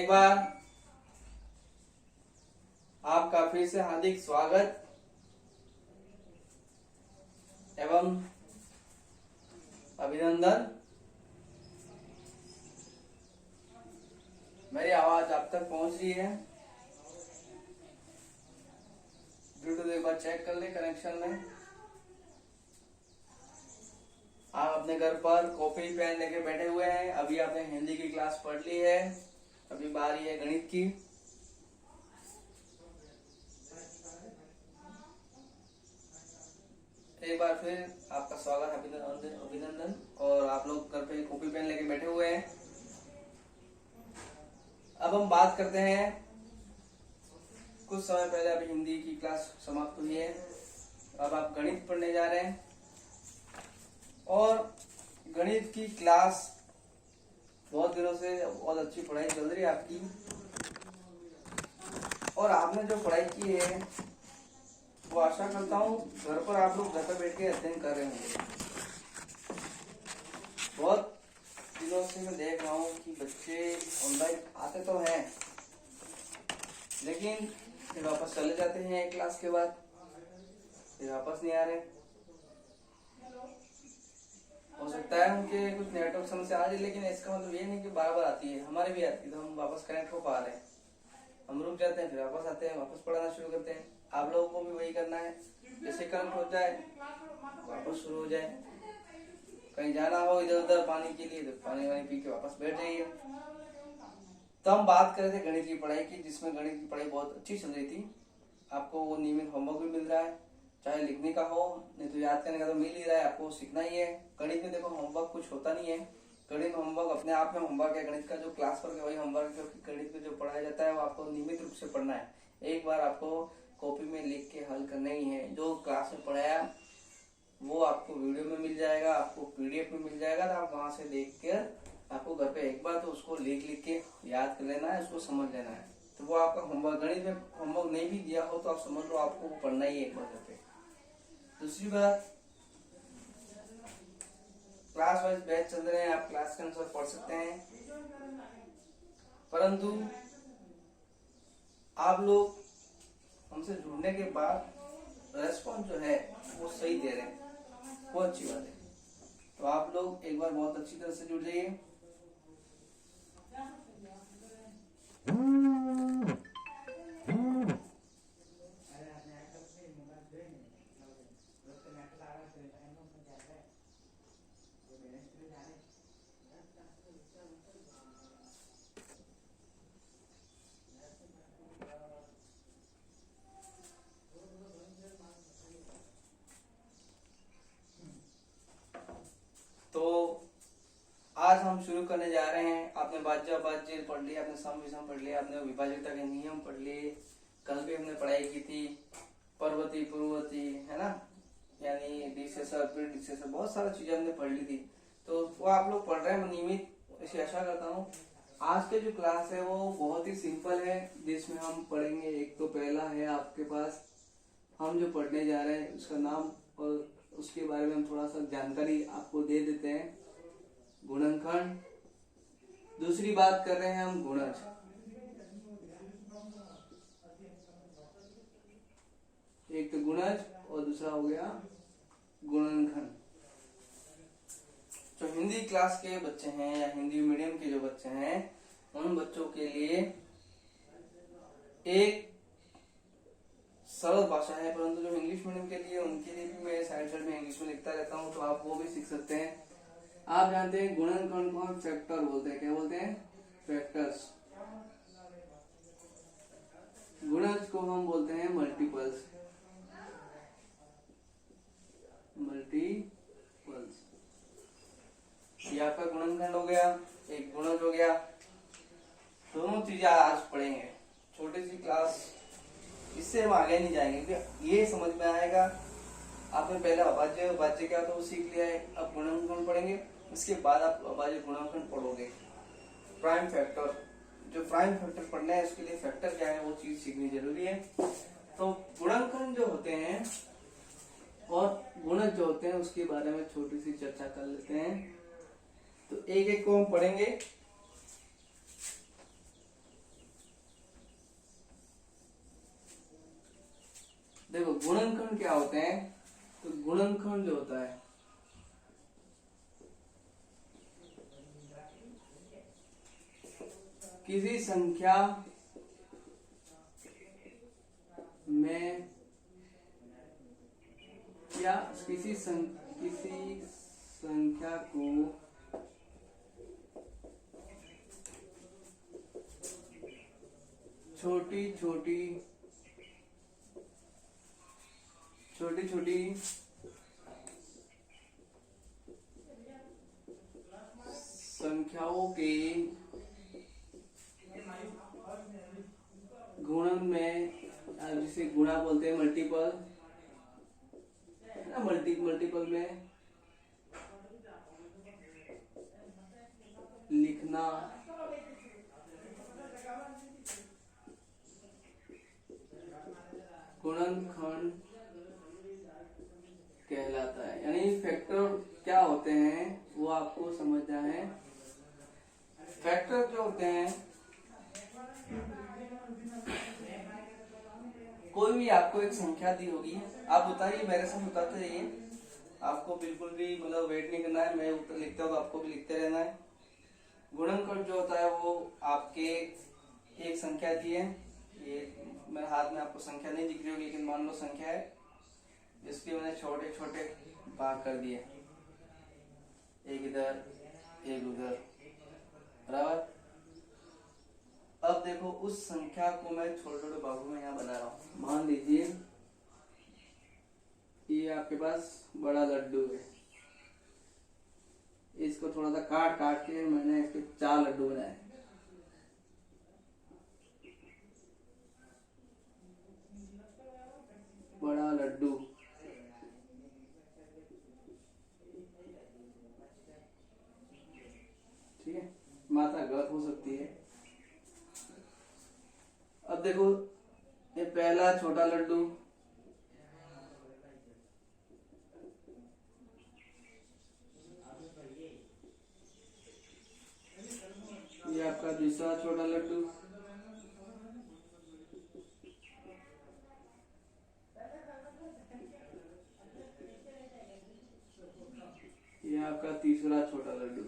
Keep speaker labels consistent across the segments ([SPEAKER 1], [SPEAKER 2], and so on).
[SPEAKER 1] एक बार आपका फिर से हार्दिक स्वागत एवं अभिनंदन। मेरी आवाज आप तक पहुंच रही है? ब्लूटूथ एक बार चेक कर ले कनेक्शन में। आप अपने घर पर कॉपी पेन लेके बैठे हुए हैं। अभी आपने हिंदी की क्लास पढ़ ली है, अभी बारी है गणित की। एक बार फिर आपका स्वागत, अभिनंदन। और आप लोग घर पे कॉपी पेन लेके बैठे हुए हैं। अब हम बात करते हैं, कुछ समय पहले अभी हिंदी की क्लास समाप्त हुई है, अब आप गणित पढ़ने जा रहे हैं। और गणित की क्लास बहुत दिनों से बहुत अच्छी पढ़ाई चल रही है आपकी, और आपने जो पढ़ाई की है वो आशा करता हूँ घर पर आप लोग घर पर बैठ के अध्ययन कर रहे होंगे। बहुत दिनों से मैं देख रहा हूँ कि बच्चे ऑनलाइन आते तो हैं, लेकिन फिर वापस चले जाते हैं एक क्लास के बाद, फिर वापस नहीं आ रहे। हो सकता है उनके कुछ नेटवर्क समस्या आ रही है, लेकिन इसका मतलब ये नहीं कि बार बार आती है। हमारे भी आती है तो हम वापस कनेक्ट हो पा रहे हैं। हम रुक जाते हैं, फिर वापस आते हैं, वापस पढ़ाना शुरू करते हैं। आप लोगों को भी वही करना है, जैसे कनेक्ट हो जाए वापस शुरू हो जाए। कहीं जाना हो इधर उधर पानी के लिए तो पानी वानी पी के वापस बैठ जाइए। तो हम बात कर रहे थे गणित की पढ़ाई की, जिसमें गणित की पढ़ाई बहुत अच्छी चल रही थी। आपको वो नियमित होमवर्क भी मिल रहा है, चाहे लिखने का हो नहीं तो याद करने का तो मिल ही रहा है, आपको सीखना ही है। गणित में देखो होमवर्क कुछ होता नहीं है। गणित में होमवर्क अपने आप में होमवर्क है। गणित का जो क्लास वर्क है वही होमवर्क है, क्योंकि गणित में जो पढ़ाया जाता है वो आपको नियमित रूप से पढ़ना है। एक बार आपको कॉपी में लिख के हल करना ही है। जो क्लास में पढ़ाया वो आपको वीडियो में मिल जाएगा, आपको पीडीएफ में मिल जाएगा, तो आप वहां से देख कर आपको घर पे एक बार तो उसको लिख के याद कर लेना है, उसको समझ लेना है। तो वो आपका होमवर्क, गणित में होमवर्क नहीं भी दिया हो तो आप समझ लो आपको वो पढ़ना ही है एक बार घर पे। दूसरी बात, क्लास वाइज बैच चल रहे हैं, आप क्लास के अनुसार पढ़ सकते हैं, परंतु आप लोग हमसे जुड़ने के बाद रेस्पॉन्स जो है वो सही दे रहे हैं, वो अच्छी बात है। तो आप लोग एक बार बहुत अच्छी तरह से जुड़ जाइए। तो आज हम शुरू करने जा रहे हैं। आपने भाज्य अभाज्य पढ़ लिया, आपने सम विषम पढ़ लिया, आपने विभाज्यता के नियम पढ़ लिए। कल भी हमने पढ़ाई की थी पर्वती पूर्वती, है ना, यानी डी से सर, फिर डी से सर, बहुत सारी चीजें हमने पढ़ ली थी। तो वो आप लोग पढ़ रहे हैं नियमित, इसे आशा करता हूँ। आज के जो क्लास है वो बहुत ही सिंपल है, जिसमें हम पढ़ेंगे। एक तो पहला है आपके पास, हम जो पढ़ने जा रहे हैं उसका नाम और उसके बारे में हम थोड़ा सा जानकारी आपको दे देते हैं, गुणनखंड। दूसरी बात कर रहे हैं हम गुणज। एक तो गुणज और दूसरा हो गया गुणनखंड। जो हिंदी क्लास के बच्चे हैं या हिंदी मीडियम के जो बच्चे हैं, उन बच्चों के लिए एक सरल भाषा है, परंतु जो इंग्लिश मीडियम के लिए उनके लिए भी मैं साइड में इंग्लिश में लिखता रहता हूँ, तो आप वो भी सीख सकते हैं। आप जानते हैं गुणनखंड को हम फैक्टर बोलते हैं। क्या बोलते हैं? फैक्टर्स। गुणज को हम बोलते हैं मल्टीपल्स। मल्टीपल्स। ये आपका गुणनखंड हो गया, एक गुणज हो गया। दोनों चीजें आज पढ़ेंगे, छोटी सी क्लास, इससे हम आगे नहीं जाएंगे। ये समझ में आएगा। आपने पहले अभाज्य अभाज्य क्या तो सीख लिया है, अब गुणनखंड पढ़ेंगे, इसके बाद आप अभाज्य गुणनखंड पढ़ोगे। प्राइम फैक्टर, जो प्राइम फैक्टर पढ़ना है उसके लिए फैक्टर क्या है वो चीज सीखनी जरूरी है। तो गुणनखंड जो होते हैं और गुणज जो होते हैं उसके बारे में छोटी सी चर्चा कर लेते हैं। तो एक एक को हम पढ़ेंगे। देखो गुणनखंड क्या होते हैं, तो गुणनखंड जो होता है किसी संख्या में या किसी संख्या को छोटी छोटी संख्याओं के गुणन में, जिसे गुणा बोलते हैं, मल्टीपल में लिखना गुणनखंड कहलाता है। यानी फैक्टर क्या होते हैं वो आपको समझना है। फैक्टर जो होते हैं, कोई भी आपको एक संख्या दी होगी, आप बताइए, मेरे साथ बताते रहिए, आपको बिल्कुल भी मतलब वेट नहीं करना है, मैं उत्तर लिखता हूँ तो आपको भी लिखते रहना है। गुणनखंड जो होता है वो आपके एक संख्या दी है, ये मेरे हाथ में आपको संख्या नहीं दिख रही होगी, लेकिन मान लो संख्या है, इसके मैंने छोटे छोटे भाग कर दिए, एक इधर एक उधर, बराबर। अब देखो उस संख्या को मैं छोटे छोटे भागों में यहाँ बना रहा हूँ। मान लीजिए ये आपके पास बड़ा लड्डू है, इसको थोड़ा सा काट काट के मैंने इसके 4 लड्डू बनाए। बड़ा लड्डू, ठीक है, मात्रा गलत हो सकती है। अब देखो ये पहला छोटा लड्डू, ये आपका दूसरा छोटा लड्डू, ये आपका तीसरा छोटा लड्डू,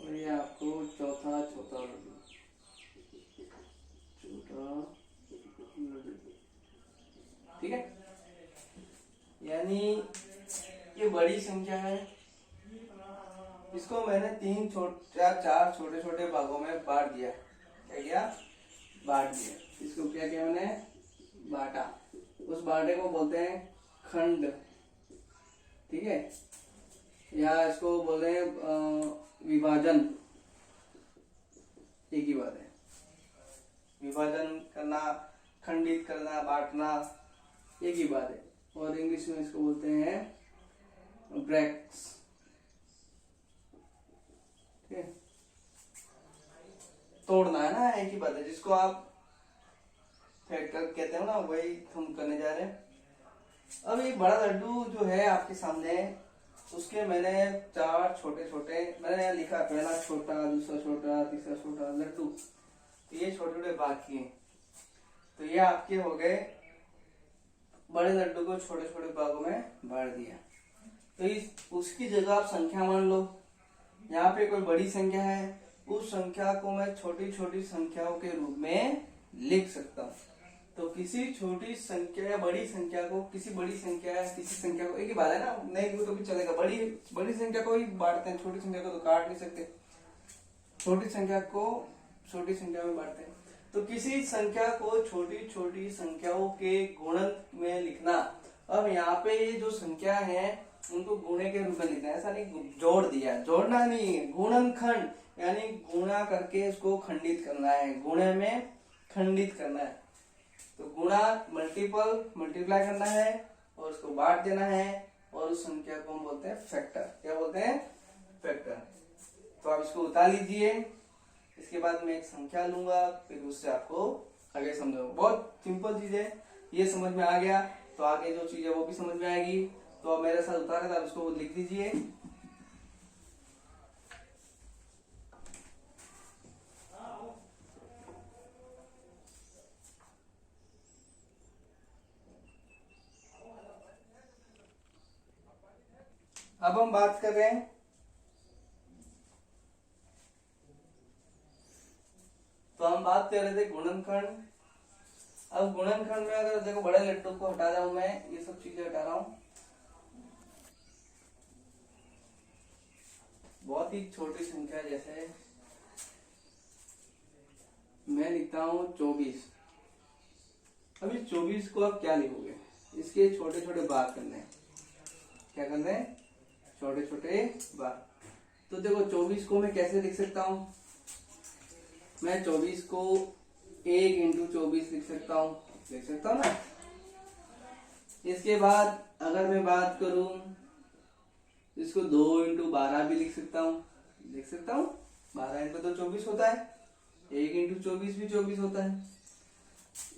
[SPEAKER 1] और ये आपको चौथा छोटा लड्डू, ठीक है। यानी ये बड़ी संख्या है, इसको मैंने 4 छोटे छोटे भागों में बांट दिया। क्या किया? बांट दिया। इसको क्या किया मैंने? बांटा। उस बांटे को बोलते हैं खंड, ठीक है, या इसको बोलते हैं विभाजन। एक ही बात है, विभाजन करना, खंडित करना, बांटना, एक ही बात है। और इंग्लिश में इसको बोलते हैं ब्रैक्स, ठीक है। तोड़ना है ना, एक ही बात है। जिसको आप फैक्टर कहते हो ना, वही हम करने जा रहे हैं। अब ये बड़ा लड्डू जो है आपके सामने, उसके मैंने 4 छोटे छोटे, मैंने यहाँ लिखा, पहला छोटा, दूसरा छोटा, तीसरा छोटा लड्डू, तो ये छोटे छोटे भाग किए। तो ये आपके हो गए, बड़े लड्डू को छोटे छोटे भागों में बांट दिया। तो इस उसकी जगह आप संख्या मान लो, यहाँ पे कोई बड़ी संख्या है, उस संख्या को मैं छोटी छोटी संख्याओं के रूप में लिख सकता हूँ। तो किसी छोटी संख्या या बड़ी संख्या को, किसी बड़ी संख्या या किसी संख्या को, एक ही बात है ना, नहीं तो भी चलेगा। बड़ी संख्या को ही बांटते हैं, छोटी संख्या को तो काट नहीं सकते, छोटी संख्या को छोटी संख्या में बांटते हैं। तो किसी संख्या को छोटी छोटी संख्याओं के गुणन में लिखना। अब यहाँ पे ये जो संख्या है उनको गुणे के रूप में लिखना है, ऐसा नहीं जोड़ दिया, जोड़ना नहीं है, गुणनखंड, यानी गुणा करके इसको खंडित करना है, गुणे में खंडित करना है। तो गुणा मल्टीप्लाई करना है और उसको बांट देना है, और उस संख्या को हम बोलते हैं फैक्टर। क्या बोलते हैं? फैक्टर। तो आप इसको उतार लीजिए, इसके बाद मैं एक संख्या लूंगा, फिर उससे आपको आगे समझाऊंगा। बहुत सिंपल चीज है, ये समझ में आ गया तो आगे जो चीज है वो भी समझ में आएगी। तो आप मेरे साथ उतारे, आप इसको लिख दीजिए। अब हम बात कर रहे हैं तो हम बात कर रहे थे गुणनखंड। अब गुणनखंड में अगर देखो बड़े लड्डू को हटा रहा हूं मैं, ये सब चीजें हटा रहा हूं, बहुत ही छोटी संख्या जैसे मैं लिखता हूं 24। अब इस 24 को आप क्या लिखोगे, इसके छोटे छोटे भाग करने हैं। क्या करना है, छोटे छोटे भाग। तो देखो 24 को मैं कैसे लिख सकता हूं, मैं 24 को 1 इंटू 24 लिख सकता हूं ना। इसके बाद अगर मैं बात करूं इसको 2 इंटू 12 भी लिख सकता हूं 12 इंटू तो 24 होता है, 1 इंटू 24 भी 24 होता है।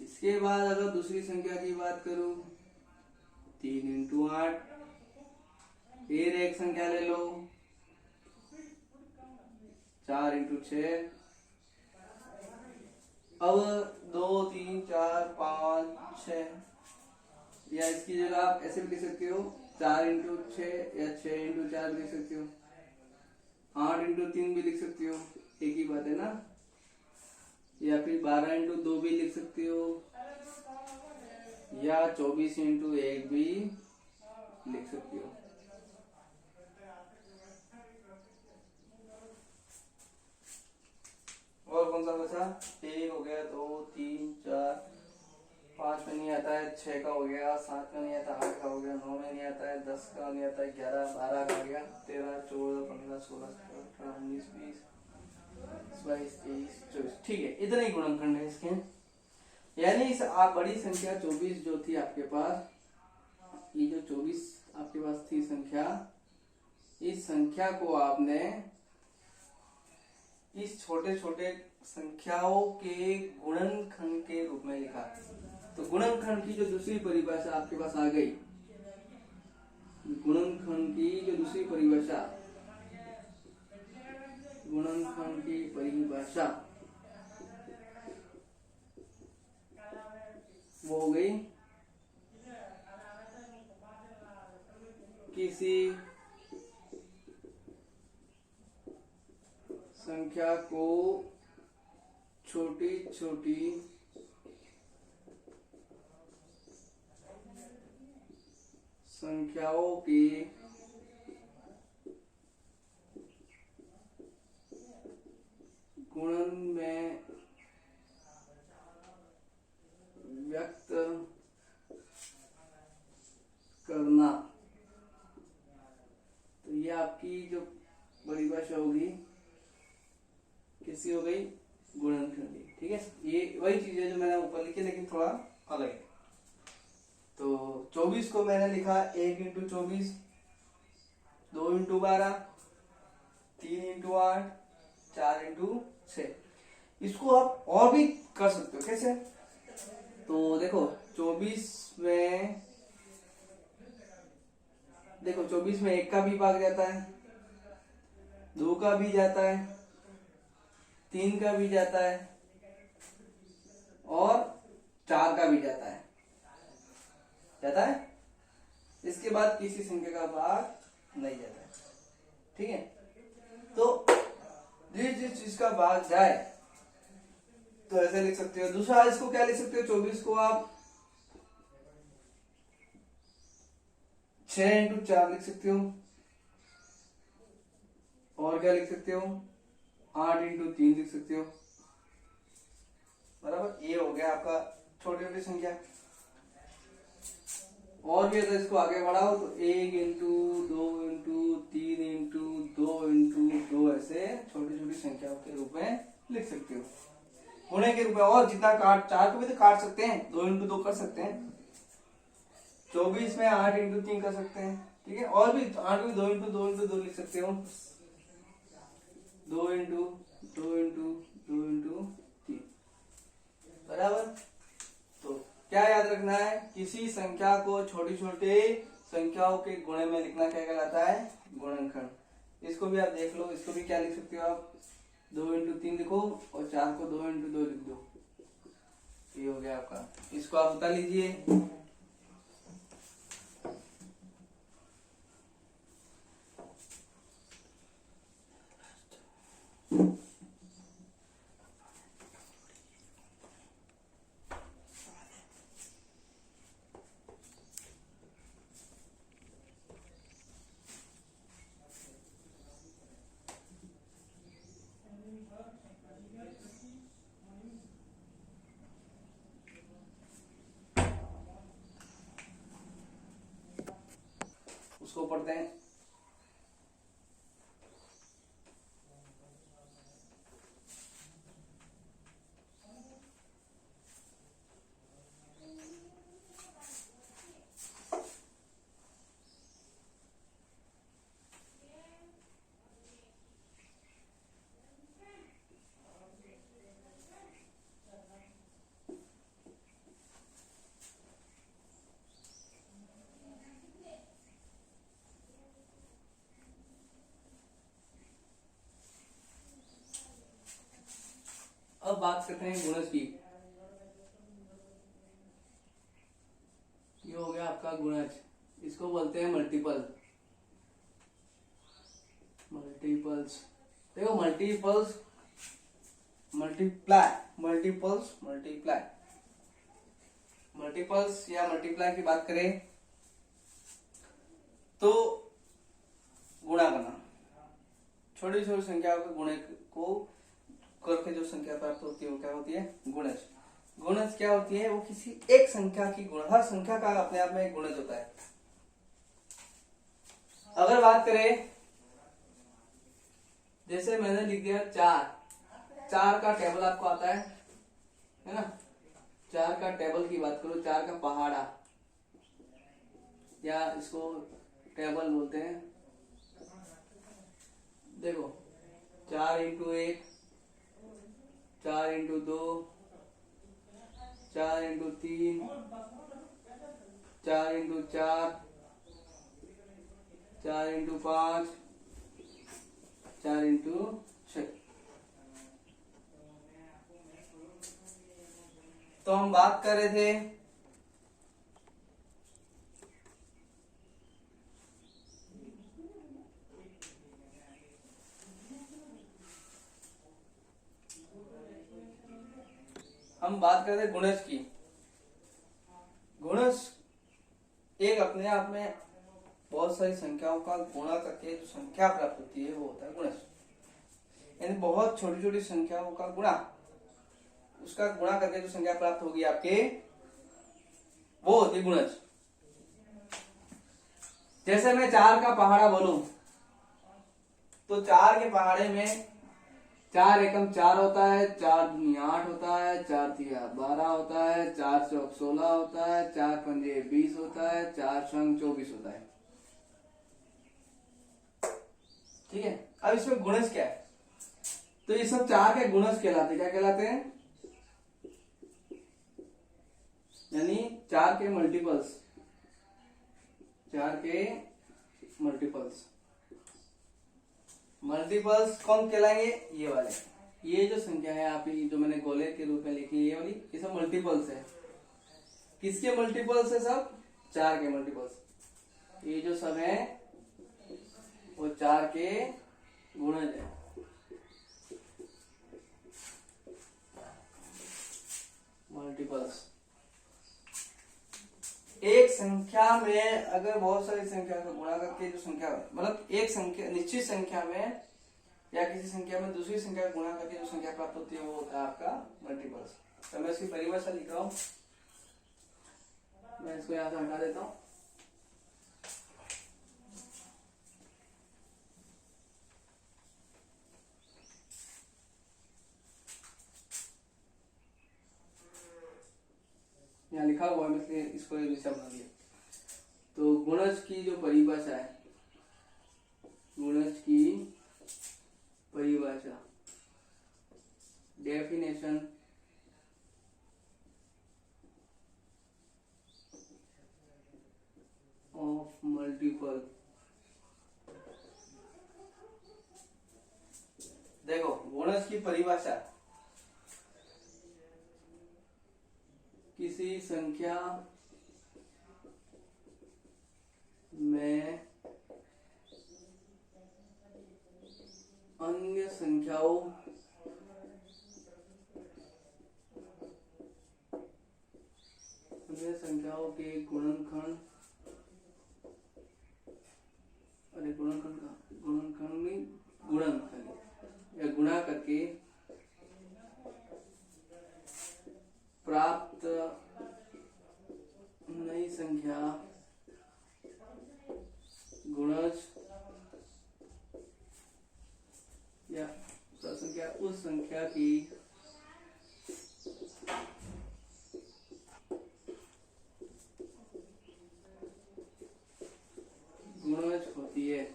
[SPEAKER 1] इसके बाद अगर दूसरी संख्या की बात करूं 3 इंटू 8, फिर एक संख्या ले लो 4 इंटू 6। अब 2 3 4 5 6, या इसकी जगह आप ऐसे भी लिख सकते हो 4 इंटू 6 या 6 इंटू 4 लिख सकते हो, 8 इंटू 3 भी लिख सकते हो, एक ही बात है ना। या फिर 12 इंटू 2 भी लिख सकते हो, या 24 इंटू 1 भी लिख सकते हो। और कौन सा बचा, 1 हो गया, 2 3 4 5 में नहीं आता है, 6 का हो गया, 7 में नहीं आता, 8 का हो गया, 9 में नहीं आता है, 10 का नहीं आता है, 11 12 का हो गया, 13 14 15 16 17 18 19 20 22 23 24। ठीक है, इतना ही गुणनखंड है इसके। यानी इस आप बड़ी संख्या 24 जो थी आपके पास, ये जो 24 आपके पास थी संख्या, इस संख्या को आपने इस छोटे छोटे संख्याओं के गुणनखंड के रूप में लिखा। तो गुणनखंड की जो दूसरी परिभाषा आपके पास आ गई, गुणनखंड की जो दूसरी परिभाषा, गुणनखंड की परिभाषा वो हो गई किसी संख्या को छोटी छोटी संख्याओं के गुणन में व्यक्त करना। तो ये आपकी जो परिभाषा होगी किसी हो गई, गुणनखंड की। ठीक है, ये वही चीज है जो मैंने ऊपर लिखी, लेकिन थोड़ा अलग है। तो 24 को मैंने लिखा 1 इंटू 24, 2 इंटू 12, 3 इंटू 8, 4 इंटू 6। इसको आप और भी कर सकते हो। कैसे, तो देखो 24 में, देखो 24 में 1 का भी भाग जाता है, 2 का भी जाता है, 3 का भी जाता है और 4 का भी जाता है। इसके बाद किसी संख्या का भाग नहीं जाता है। ठीक है, तो जिस चीज का भाग जाए तो ऐसे लिख सकते हो। दूसरा इसको क्या लिख सकते हो, 24 को आप 6 इंटू 4 लिख सकते हो, और क्या लिख सकते हो, 8 इंटू 3 लिख सकते हो। बराबर, ये हो गया आपका छोटी छोटी संख्या। और भी अगर इसको आगे बढ़ाओ तो 1 इंटू 2 इंटू 3 इंटू 2 इंटू 2, ऐसे छोटी छोटी संख्याओं के रूप में लिख सकते हो, गुणे के रूप में। और जितना काट, 4 को भी तो काट सकते हैं, 2 इंटू 2 कर सकते हैं। 24 में 8 इंटू 3 कर सकते हैं। ठीक है, और भी 8 भी 2 इंटू 2 इंटू 2 लिख सकते हो, 2 इंटू 2 इंटू 2 इंटू 3। बराबर। तो क्या याद रखना है, किसी संख्या को छोटी छोटे संख्याओं के गुणे में लिखना क्या कहलाता है, गुणनखंड। इसको भी आप देख लो, इसको भी क्या लिख सकते हो आप, 2 इंटू 3 लिखो और 4 को 2 इंटू 2 लिख दो, ये हो गया आपका। इसको आप बता लीजिए। उसको पढ़ते हैं। अब बात करते हैं गुणज की। ये हो गया आपका गुणज, इसको बोलते हैं मल्टीपल। मल्टीपल्स, देखो multiples, multiply, multiples, multiply, multiples या मल्टीप्लाई की बात करें तो गुणा करना, छोटी छोटी संख्याओं के गुणे को करके जो संख्या प्राप्त होती है वो क्या होती है? गुणज। गुणज क्या होती है? वो किसी एक संख्या की गुण, हर संख्या का अपने आप में एक गुणज होता है। अगर बात करें, जैसे मैंने लिख दिया 4, 4 का टेबल आपको आता है ना? 4 का टेबल की बात करो, 4 का पहाड़ा या इसको टेबल बोलते हैं। देखो 4 into 1, 4 into 2, 4 into 3, 4 into 4, 4 into 5, 4 into 6। तो हम बात कर रहे थे गुणज की। गुणज एक अपने आप में बहुत सारी संख्याओं का गुणा करके जो संख्या प्राप्त होती है वो होता है गुणज। यानी बहुत छोटी छोटी संख्याओं का गुणा, उसका गुणा करके जो संख्या प्राप्त होगी आपके, वो होती है गुणज। जैसे मैं 4 का पहाड़ा बोलूं तो 4 के पहाड़े में 4 एकम 4 होता है, 4 दूनी 8 होता है, 4 तिया 12 होता है, 4 चौक 16 होता है, 4 पंजे 20 होता है, 4 छंग 24 होता है। ठीक है, अब इसमें गुणज क्या है? तो ये सब 4 के गुणज कहलाते, क्या कहलाते हैं? यानी 4 के मल्टीपल्स, 4 के मल्टीपल्स। मल्टीपल्स कौन कहलाएंगे? ये वाले, ये जो संख्या है आप जो मैंने गोले के रूप में लिखी, ये वाली, ये सब मल्टीपल्स है। किसके मल्टीपल्स है? सब 4 के मल्टीपल्स। ये जो सब है वो 4 के गुणज है। मल्टीपल्स। एक संख्या में अगर बहुत सारी संख्या को गुणा करके जो संख्या, मतलब एक संख्या, निश्चित संख्या में या किसी संख्या में दूसरी संख्या को गुणा करके जो संख्या प्राप्त होती है वो होता है आपका मल्टीपल्स। तो मैं इसकी परिभाषा लिख रहा हूं, मैं इसको यहां से हटा देता हूं। यहाँ लिखा हुआ है, इसलिए इसको नीचे बना दिया। तो गुणज की जो परिभाषा है, गुणज की परिभाषा, डेफिनेशन ऑफ मल्टीपल। देखो गुणज की परिभाषा, किसी संख्या में अन्य संख्याओं के गुणनखंड, अरे गुणनखंड का गुणनखंड में गुणन या गुणा करके प्राप्त नई संख्या संख्या की गुणज होती है।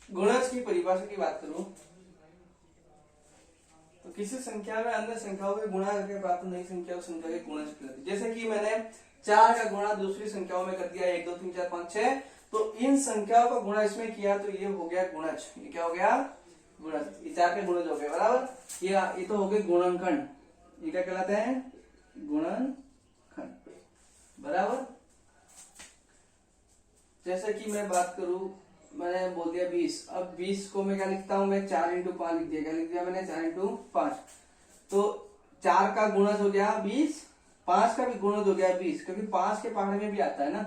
[SPEAKER 1] गुणज की परिभाषा की बात करूं तो किसी संख्या में अन्य संख्याओं के गुणा करके प्राप्त नई संख्या को संख्या के गुणज कहते हैं। जैसे कि मैंने 4 का गुणा दूसरी संख्याओं में कर दिया 1 2 3 4 5 6, तो इन संख्याओं का गुणा इसमें किया तो ये हो गया गुणज। ये क्या हो गया? गुणज। ये 4 के गुणज हो गए, बराबर। ये तो हो गए गुणनखंड। ये क्या कहलाते हैं? गुणनखंड, बराबर। जैसे कि मैं बात करूं, मैंने बोल दिया 20। अब 20 को मैं क्या लिखता हूं? मैं 4 × 5 लिख दिया। क्या लिख दिया मैंने? 4 × 5। तो 4 का गुणज हो गया 20, 5 का भी गुणज हो गया 20, क्योंकि 5 के पहाड़े में भी आता है ना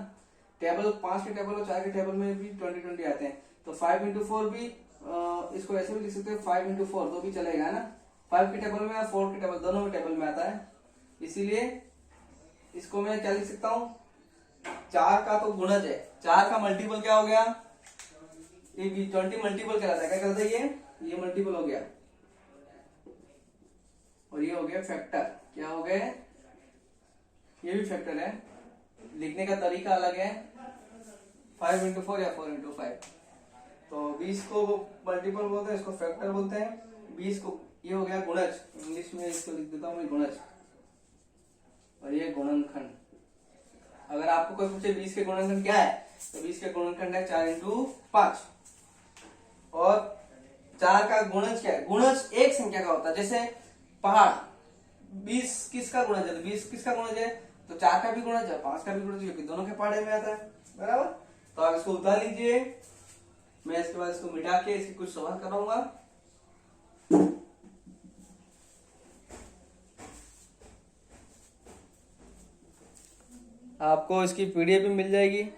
[SPEAKER 1] टेबल। 5 के टेबल और 4 के टेबल में भी 20 आते हैं। तो 5 × 4 भी, इसको ऐसे भी लिख सकते हैं 5 × 4, तो भी चलेगा ना। 5 के टेबल में और 4 के टेबल, दोनों में टेबल में आता है। इसीलिए इसको मैं क्या लिख सकता हूँ? 4 का तो गुणज है, 4 का मल्टीपल क्या हो गया? ये 20 मल्टीपल कहलाता है। क्या कहलाता है? ये मल्टीपल हो गया, और ये हो गया फैक्टर। क्या हो गए? ये भी फैक्टर है। लिखने का तरीका अलग है, 5 × 4 या 4 × 5। तो 20 को मल्टीपल बोलते हैं, इसको फैक्टर बोलते हैं। 20 को, ये हो गया गुणज। इंग्लिश में इसको लिख देता हूं मैं गुणज, और ये गुणनखंड। अगर आपको कोई पूछे 20 के गुणनखंड क्या है, तो 20 के गुणनखंड है 4 × 5। और 4 का गुणज क्या है? गुणज एक संख्या का होता है। जैसे पहाड़, 20 किसका गुणज है? 20 किसका गुणज है? तो 4 का भी गुणज है, 5 का भी गुणज है, क्योंकि दोनों के पहाड़े में आता है, बराबर। तो आप इसको उतार लीजिए, मैं इसके बाद इसको मिटा के इसकी कुछ सवाल कराऊंगा। आपको इसकी पीडीएफ भी मिल जाएगी।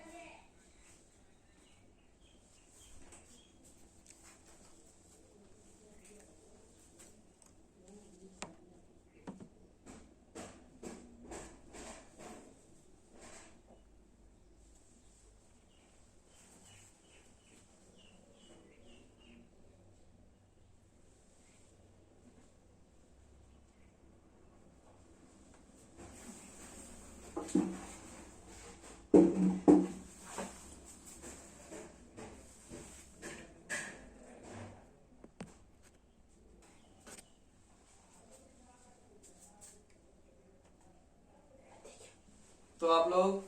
[SPEAKER 1] तो आप लोग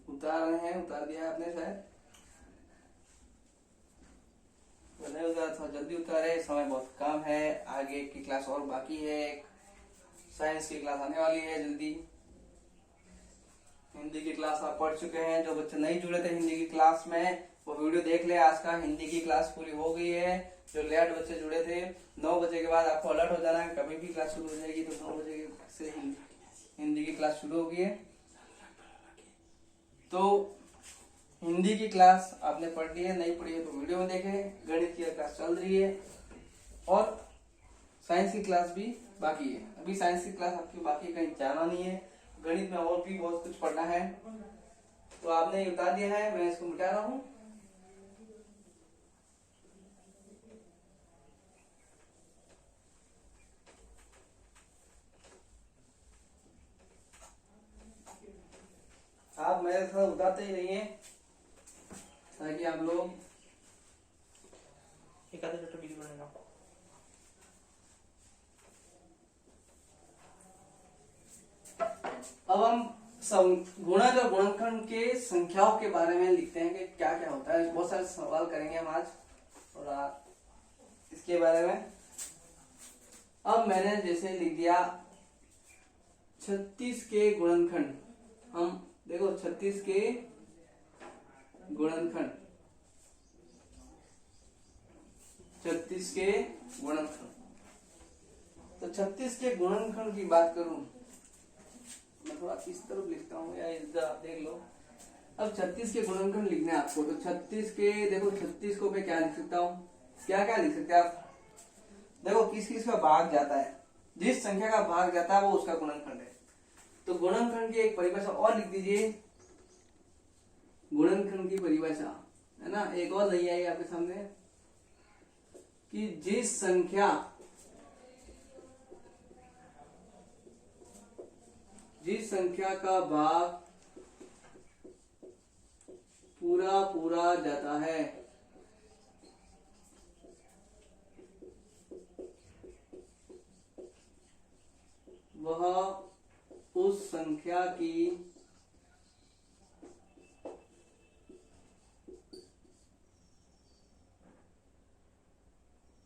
[SPEAKER 1] उतार रहे हैं, उतार दिया आपने शायद, नहीं उतारा, थोड़ा जल्दी उतारे, समय बहुत कम है। आगे की क्लास और बाकी है, साइंस की क्लास आने वाली है जल्दी। हिंदी की क्लास आप पढ़ चुके हैं। जो बच्चे नहीं जुड़े थे हिंदी की क्लास में, वो वीडियो देख ले। आज का हिंदी की क्लास पूरी हो गई है। जो लेट बच्चे जुड़े थे, 9 बजे के बाद आपको अलर्ट हो जाना है, कभी भी क्लास शुरू हो जाएगी। तो 9 बजे से हिंदी की क्लास शुरू हो गई है। तो हिंदी की क्लास आपने पढ़ ली है, नहीं पढ़ी है तो वीडियो में देखें। गणित की क्लास चल रही है, और साइंस की क्लास भी बाकी है। अभी साइंस की क्लास आपकी बाकी है, कहीं जाना नहीं है। गणित में और भी बहुत कुछ पढ़ना है। तो आपने उतार दिया है, मैं इसको मिटा रहा हूं। आप मेरे साथ उतारते ही रहिए, ताकि आप लोग
[SPEAKER 2] एक आधा छोटा वीडियो बनाना।
[SPEAKER 1] अब हम गुणज और गुणनखंड के संख्याओं के बारे में लिखते हैं कि क्या क्या होता है। बहुत सारे सवाल करेंगे हम आज, और इसके बारे में। अब मैंने जैसे लिख दिया 36 के गुणनखंड। हम देखो 36 के गुणनखंड, 36 के गुणनखंड। तो 36 के गुणनखंड की बात करूं, मैं थोड़ा इस तरफ लिखता हूँ, या इधर आप देख लो। अब 36 के गुणनखंड लिखने हैं आपको। तो 36 के, देखो 36 को मैं क्या लिख सकता हूँ? क्या क्या लिख सकते हैं आप? देखो किस किस का भाग जाता है, जिस संख्या का भाग जाता है वो उसका गुणनखंड है। तो गुणनखंड की एक परिभाषा और लिख दीजिए। गुणनखंड की परिभाषा है ना। एक और नहीं आई आपके सामने कि जिस संख्या का भाग पूरा पूरा जाता है वह उस संख्या की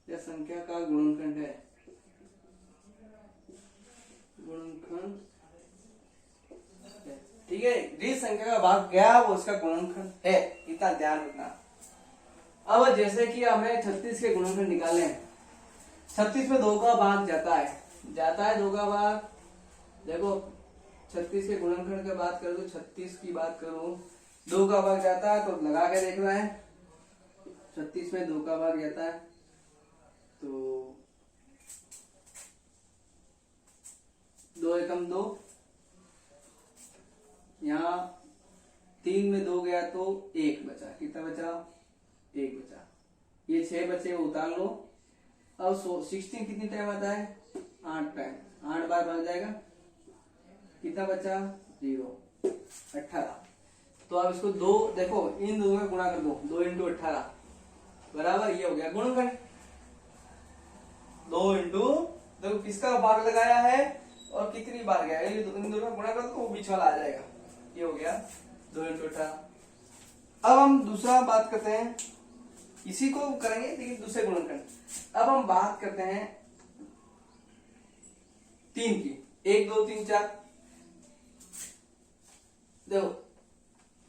[SPEAKER 1] या संख्या का गुणनखंड है। गुणनखंड, ठीक है। जिस संख्या का भाग गया वो उसका गुणनखंड है, इतना ध्यान रखना। अब जैसे कि हमें 36 के गुणनखंड निकालने हैं। 36 में 2 का भाग जाता है 2 का भाग। देखो 36 के गुणनखंड की बात करूं तो 36 की बात करूं 2 का भाग जाता है तो लगा के देखना है। 36 में 2 का भाग जाता है तो 2 एकम 2, यहाँ 3 में 2 गया तो 1 बचा। कितना बचा? 1 बचा। ये 6 बचे वो उतार लो। अब 16 कितनी टाइम आता है? 8 टाइम। 8 बार भाग जाएगा, कितना बचा? 0, 18। तो अब इसको 2 देखो इन दोनों में गुणा कर दो, 2 इंटू 18 बराबर ये हो गया गुणनखंड। 2 इंटू देखो किसका भाग लगाया है और कितनी बार गया है, इन दोनों में गुणा कर दो वो बीच वाला आ जाएगा। ये हो गया 2 इंटू 18। अब हम दूसरा बात करते हैं, इसी को करेंगे लेकिन दूसरे गुणनखंड। अब हम बात करते हैं 3 की। 1 2 3 4। देखो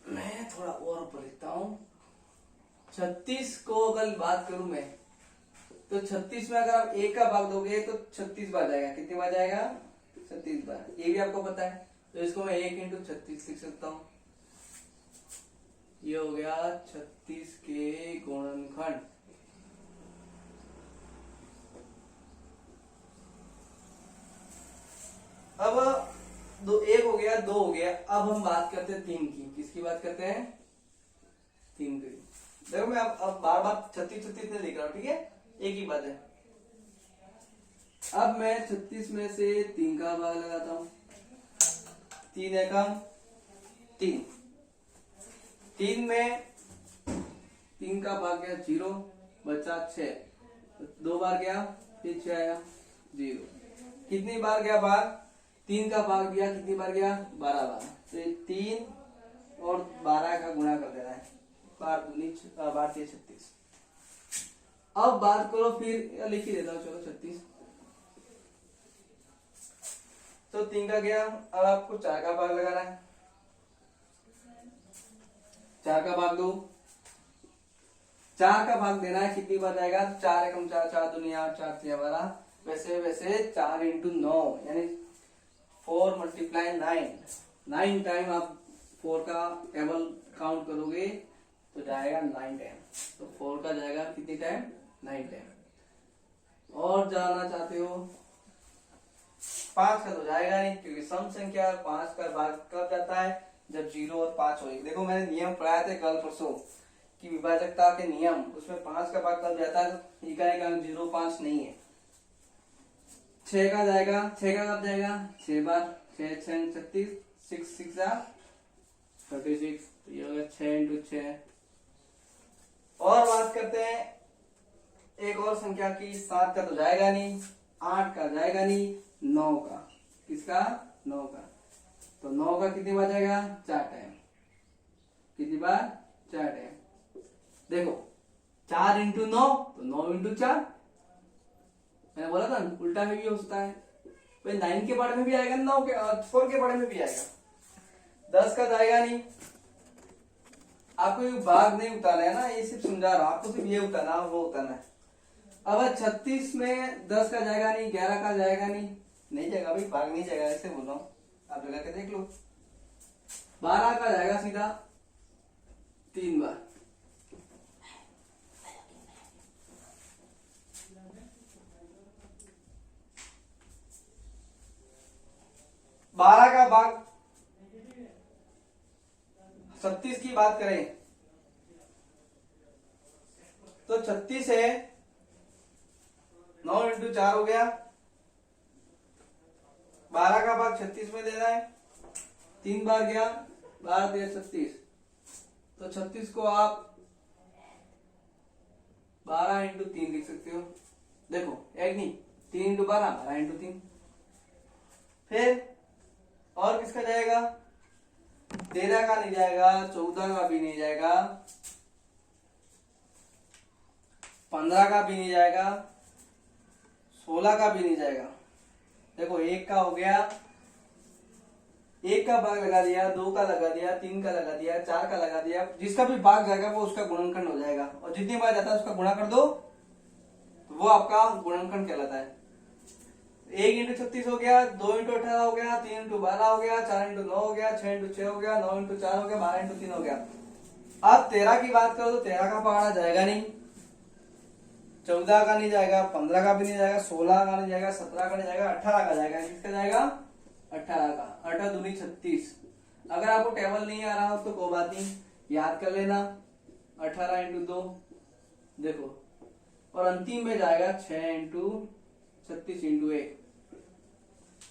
[SPEAKER 1] मैं थोड़ा और ऊपर लिखता हूं। 36 को अगर बात करूं मैं तो 36 में अगर आप 1 का भाग दोगे तो 36 बार जाएगा। कितनी बार जाएगा? 36 बार। ये भी आपको पता है तो इसको मैं 1 इंटू 36 लिख सकता हूं। ये हो गया 36 के गुणनखंड। अब 1 हो गया, 2 हो गया। अब हम बात करते हैं 3 की। किसकी बात करते हैं? 3 की। देखो मैं अब बार बार 36 नहीं लिख रहा हूं, ठीक है, एक ही बात है। अब मैं 36 में से 3 का भाग लगाता हूं। 3 एकम 3। 3 में 3 का भाग गया 0, बचा 6। 2 बार गया फिर 6 आया 0। कितनी बार गया भाग? 3 का भाग दिया, कितनी बार गया? 12 बार। तो 3 और 12 का गुणा कर देना है। 12 3 36। अब बात करो फिर लिख ही देता हूँ, चलो 36। तो 3 का गया। अब आपको 4 का भाग लगाना है। 4 का भाग दो। 4 का भाग देना है, कितनी बार जाएगा? 4 एकम 4, 4 दुनिया 4 3 12। वैसे वैसे 4 इंटू 9 यानी 4 मल्टीप्लाई 9 टाइम आप 4 का टेबल काउंट करोगे तो जाएगा 9 टाइम। तो 4 का जाएगा कितनी टाइम? 9 टाइम। और जाना चाहते हो 5 का तो जाएगा नहीं, क्योंकि सम संख्या 5 का भाग कब जाता है? जब 0 और 5 हो। देखो मैंने नियम पढ़ाया थे कल परसों कि विभाजकता के नियम, उसमें 5 का भाग कब जाता है? इकाई का 0 5 नहीं है। 6 का जाएगा। 6 का कब जाएगा? 6 बार। 6 6 36, 6 6 36। तो ये हो गया 6 इंटू 6। और बात करते हैं एक और संख्या की। 7 का तो जाएगा नहीं, 8 का जाएगा नहीं, 9 का। किसका? 9 का। तो 9 का कितनी बार जाएगा? 4 टाइम। कितनी बार? 4 टाइम। देखो 4 इंटू 9 तो 9 इंटू 4। मैंने बोला था उल्टा में भी हो सकता है। भाई 9 के बारे में भी आएगा, 9 के 4 के बारे में भी आएगा। 10 का जाएगा नहीं। आपको ये भाग नहीं उतारना है ना, ये सिर्फ समझा रहा हूं आपको, सिर्फ ये उतारना वो उतारना है। अब 36 में 10 का जाएगा नहीं, 11 का जाएगा नहीं जाएगा भाई, भाग नहीं जाएगा, ऐसे बोल रहा हूँ, आप लगा के देख लो। 12 का जाएगा सीधा 3 बार। बारह का भाग 36 की बात करें तो 36 है, 9 इंटू 4 हो गया, 12 का भाग 36 में देना है, 3 बार गया, 12 दिया 36, तो 36 को आप 12 इंटू 3 लिख सकते हो। देखो एक नहीं, 3 इंटू 12, 12 इंटू 3। फिर और किसका जाएगा? 13 का नहीं जाएगा, 14 का भी नहीं जाएगा, 15 का भी नहीं जाएगा, 16 का भी नहीं जाएगा। देखो 1 का हो गया, 1 का भाग लगा दिया, 2 का लगा दिया, 3 का लगा दिया, 4 का लगा दिया, जिसका भी भाग जाएगा वो उसका गुणनखंड हो जाएगा, और जितनी बार जाता है उसका गुणा कर दो तो वो आपका गुणनखंड कहलाता है। 1 इंटू 36 हो गया, 2 इंटू 18 हो गया, 3 इंटू 12 हो गया, 4 इंटू 9 हो गया, 6 इंटू 6 हो गया, 9 इंटू 4 हो गया, 12 इंटू 3 हो गया। अब 13 की बात करो तो 13 का पहाड़ा जाएगा नहीं, 14 का नहीं जाएगा, 15 का भी नहीं जाएगा, 16 का नहीं जाएगा, 17 का नहीं जाएगा, 18 का जाएगा। किसका जाएगा? 18 का। 18 दूनी 36। अगर आपको टेबल नहीं आ रहा हो तो कोई बात नहीं, याद कर लेना, 18 इंटू 2 देखो, और अंतिम में जाएगा 6 इंटू 36 इंटू 1।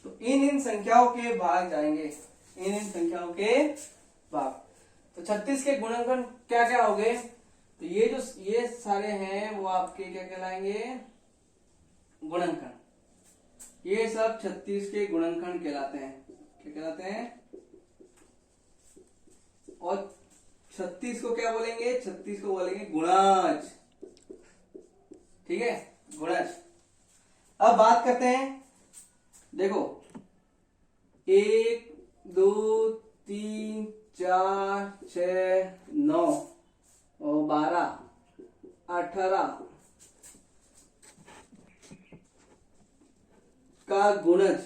[SPEAKER 1] तो इन संख्याओं के भाग जाएंगे, इन संख्याओं के भाग। तो 36 के गुणनखंड क्या क्या हो गए? तो ये सारे हैं वो आपके क्या कहलाएंगे? गुणनखंड। ये सब 36 के गुणनखंड कहलाते हैं। क्या कहलाते हैं? और 36 को क्या बोलेंगे? 36 को बोलेंगे गुणज। ठीक है, गुणज। अब बात करते हैं, देखो 1 2 3 4 6 9 और 12 18 का गुणज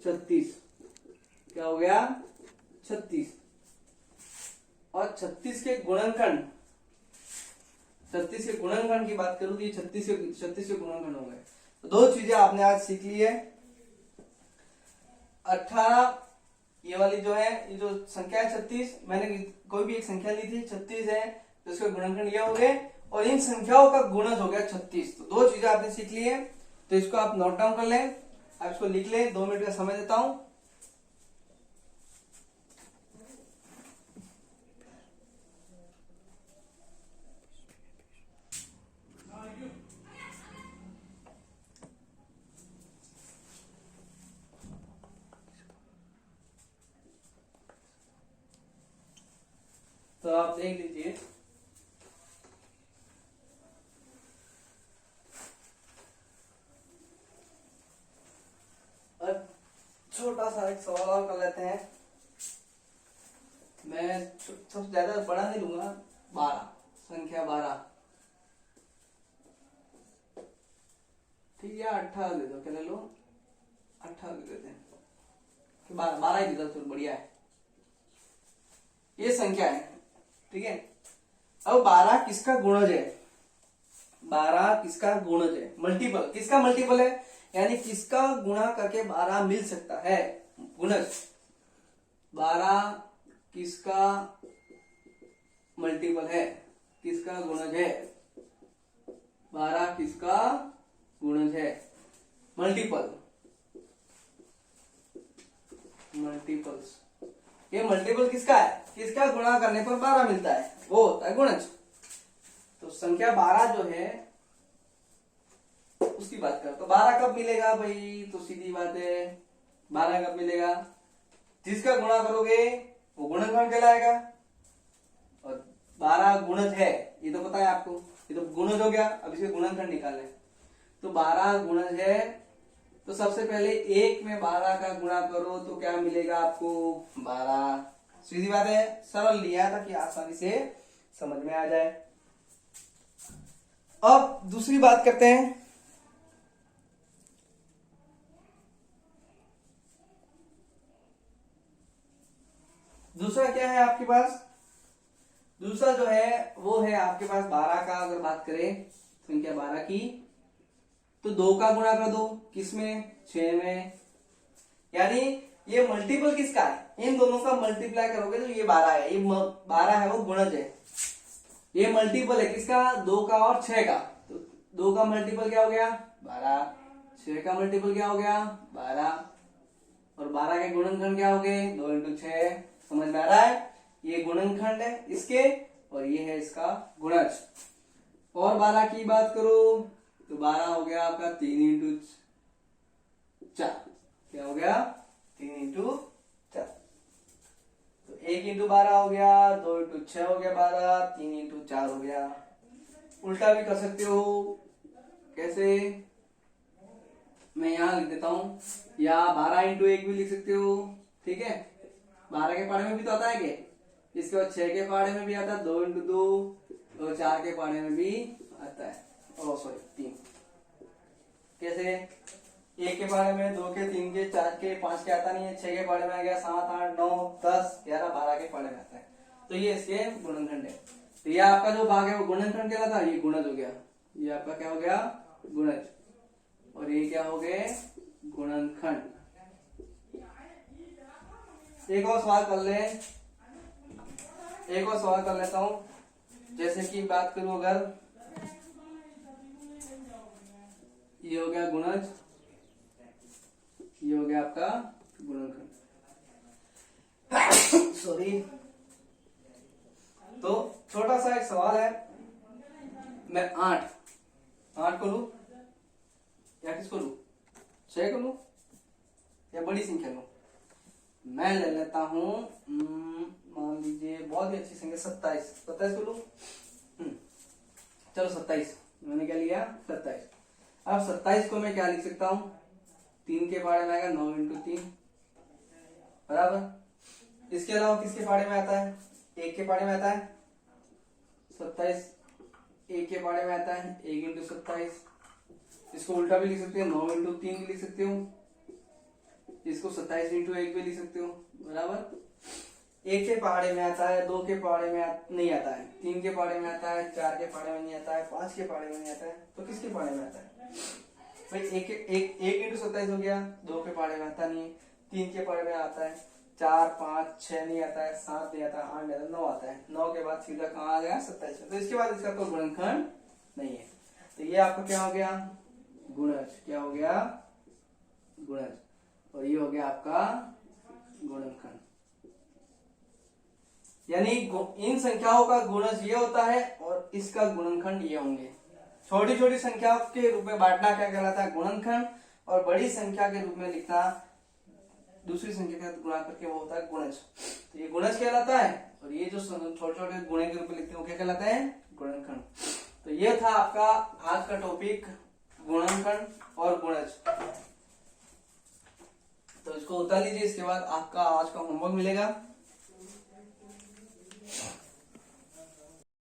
[SPEAKER 1] 36। क्या हो गया? 36। और 36 के गुणनखंड, 36 के गुणनखंड की बात करूं तो ये 36 के गुणनखंड हो गए। तो दो चीजें आपने आज सीख ली है। 18 ये वाली जो है, ये जो संख्या है 36, मैंने कोई भी एक संख्या ली थी 36 है, तो इसके गुणनखंड ये हो गए, और इन संख्याओं का गुणज हो गया 36। तो दो चीजें आपने सीख ली है, तो इसको आप नोट डाउन कर लें, आप इसको लिख लें। 2 मिनट का समय देता हूं। तो आप देख लीजिए, अब छोटा सा एक सवाल और कर लेते हैं। मैं सबसे ज्यादा बड़ा नहीं लूंगा, 12, संख्या 12, ठीक है। 18 दे दो, क्या ले लो? 18 दे देते हैं, 12 ही दे दो, तो बढ़िया है। ये संख्या है, ठीक है। अब 12 किसका गुणज है? 12 किसका गुणज है? मल्टीपल, किसका मल्टीपल है? यानी किसका गुणा करके 12 मिल सकता है? गुणज 12 किसका मल्टीपल है? किसका गुणज है? 12 किसका गुणज है? Multiple, multiples. ये मल्टीपल किसका है? किसका गुणा करने पर 12 मिलता है? वो होता है गुणज। तो संख्या 12 जो है उसकी बात कर, तो 12 कब मिलेगा भाई? तो सीधी बात है, 12 कब मिलेगा? जिसका गुणा करोगे वो गुणनखंड कहलाएगा, और 12 गुणज है, ये तो पता है आपको, ये तो गुणज हो गया। अब इसके गुणनखंड निकालने, तो 12 गुणज है, तो सबसे पहले 1 में 12 का गुणा करो तो क्या मिलेगा आपको? 12। सीधी बात है, सरल लिया ताकि आसानी से समझ में आ जाए। अब दूसरी बात करते हैं, दूसरा क्या है आपके पास? दूसरा जो है वो है आपके पास 12 का, अगर बात करें संख्या 12 की, तो 2 का गुणा कर दो, किसमें? 6 में। यानी ये मल्टीपल किसका है? इन दोनों का मल्टीप्लाई करोगे तो ये 12 है, ये 12 है, वो गुणज है। ये मल्टीपल है किसका, 2 का और 6 का, तो 2 का मल्टीपल क्या हो गया 12, 6 का मल्टीपल क्या हो गया 12, और 12 के गुणनखंड क्या हो गए 2 इंटू 6। समझ में आ रहा है, ये गुणनखंड है इसके और ये है इसका गुणज। और 12 की बात करो तो 12 हो गया आपका 3 इंटू 4, क्या हो गया 3 इंटू 4, तो 1 इंटू 12 हो गया, 2 इंटू 6 हो गया 12, 3 इंटू 4 हो गया। उल्टा भी कर सकते हो, कैसे, मैं यहां लिख देता हूं, या 12 इंटू 1 भी लिख सकते हो, ठीक है, 12 के पहाड़े में भी तो आता है क्या, इसके बाद 6 के पहाड़े में भी आता है 2 इंटू 2, और 4 के पहाड़े में भी आता है, ओ सॉरी 3, कैसे, 1 के पहाड़े में, 2 के, 3 के, 4 के, 5 के आता नहीं है, 6 के पहाड़े में आ गया, 7, 8, 9, 10, 11, 12 के पहाड़े में आता है, तो ये इसके गुणनखंड है। तो ये आपका जो भाग है वो गुणनखंड कहलाता है, ये गुणज हो गया, ये आपका क्या हो गया गुणज, और ये क्या हो गए गुणनखंड। एक और सवाल कर ले, एक और सवाल कर लेता हूं, जैसे कि बात करूं अगर ये हो गया गुणज, ये हो गया आपका गुणनखंड, सॉरी। तो छोटा सा एक सवाल है, मैं 8 को लू या किसको लू, 6 को लू या बड़ी संख्या लू, मैं ले लेता हूं मान लीजिए बहुत ही अच्छी संख्या 27 को लू, चलो 27, मैंने क्या लिया 27। अब 27 को मैं क्या लिख सकता हूं, 3 के पहाड़े में आएगा 9 इंटू 3 बराबर। इसके अलावा किसके पहाड़े में आता है, 1 के पहाड़े में आता है 27, 1 के पहाड़े में आता है 1 इंटू 27, इसको उल्टा भी लिख सकते हो 9 इंटू 3 भी लिख सकते हो, इसको 27 इंटू 1 भी लिख सकते हो बराबर। 1 के पहाड़े में आता है, 2 के पहाड़े में नहीं आता है, 3 के पहाड़े में आता है, 4 के पहाड़े में नहीं आता है, 5 के पहाड़े में नहीं आता है, तो किसके पहाड़े में आता है भाई, 1 इंटू 27 हो गया, 2 के पहाड़े में आता नहीं है, 3 के पहाड़े में आता है, 4, 5, 6 नहीं आता है, 7 नहीं आता है, 8 नहीं आता है, 9 आता है, 9 के बाद सीधा कहाँ आ गया 27, तो इसके बाद इसका कोई गुणनखंड नहीं है, तो ये आपका क्या हो गया गुणज, क्या हो गया गुणज, और ये हो गया आपका गुणनखंड। यानी इन संख्याओं का गुणज ये होता है और इसका गुणनखंड ये होंगे। छोटी छोटी संख्याओं के रूप में बांटना क्या कहलाता है गुणनखंड, और बड़ी संख्या के रूप में लिखना दूसरी संख्या के साथ गुणा करके वो होता है गुणज, तो ये गुणज कहलाता है, और ये जो छोटे छोटे गुणे के रूप में लिखते हैं वो क्या कहलाता है गुणनखंड। तो ये था आपका आज का टॉपिक गुणनखंड और गुणज, तो इसको उतार लीजिए, इसके बाद आपका आज का होमवर्क मिलेगा।